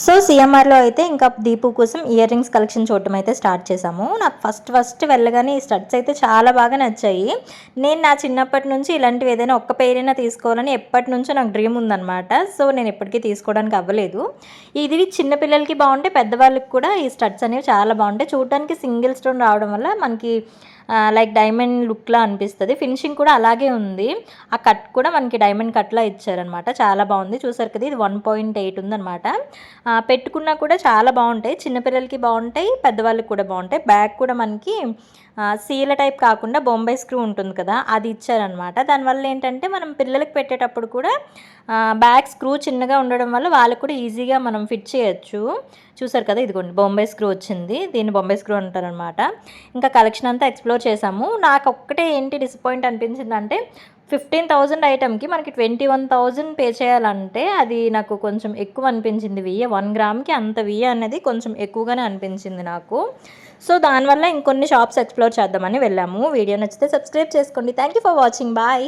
So సీఎంఆర్లో అయితే ఇంకా దీపు కోసం ఇయర్ రింగ్స్ కలెక్షన్ చూడటం అయితే స్టార్ట్ చేసాము. నాకు ఫస్ట్ వెళ్ళగానే ఈ స్టడ్స్ అయితే చాలా బాగా నచ్చాయి. నేను నా చిన్నప్పటి నుంచి ఇలాంటివి ఏదైనా ఒక్క పేరైనా తీసుకోవాలని ఎప్పటి నుంచో నాకు డ్రీమ్ ఉందన్నమాట. సో నేను ఎప్పటికీ తీసుకోవడానికి అవ్వలేదు. ఇది చిన్నపిల్లలకి బాగుంటాయి, పెద్దవాళ్ళకి కూడా ఈ స్టడ్స్ అనేవి చాలా బాగుంటాయి. చూడటానికి సింగిల్ స్టోన్ రావడం వల్ల మనకి లైక్ డైమండ్ లుక్లా అనిపిస్తుంది. ఫినిషింగ్ కూడా అలాగే ఉంది. ఆ కట్ కూడా మనకి డైమండ్ కట్లా ఇచ్చారనమాట. చాలా బాగుంది. చూసారు కదా, ఇది 1.8 ఉందనమాట. పెట్టుకున్నా కూడా చాలా బాగుంటాయి. చిన్నపిల్లలకి బాగుంటాయి, పెద్దవాళ్ళకి కూడా బాగుంటాయి. బ్యాగ్ కూడా మనకి సీల టైప్ కాకుండా బొంబాయి స్క్రూ ఉంటుంది కదా, అది ఇచ్చారనమాట. దానివల్ల ఏంటంటే మనం పిల్లలకి పెట్టేటప్పుడు కూడా బ్యాగ్ స్క్రూ చిన్నగా ఉండడం వల్ల వాళ్ళకు కూడా ఈజీగా మనం ఫిట్ చేయొచ్చు. చూసారు కదా, ఇదిగోండి బొంబాయి స్క్రూ వచ్చింది. దీన్ని బొంబాయి స్క్రూ అంటారనమాట. ఇంకా కలెక్షన్ అంతా ఎక్స్ప్లోర్ చేసాము. నాకు ఒక్కటే ఏంటి డిసప్పాయింట్ అనిపించిందంటే 15,000 ఐటమ్కి మనకి 21,000 పే చేయాలంటే అది నాకు కొంచెం ఎక్కువ అనిపించింది. 1 గ్రామ్కి అంత అనేది కొంచెం ఎక్కువగానే అనిపించింది నాకు. సో దానివల్ల ఇంకొన్ని షాప్స్ ఎక్స్ప్లోర్ చేద్దామని వెళ్ళాము. వీడియో నచ్చితే సబ్స్క్రైబ్ చేసుకోండి. Thank you for watching. Bye.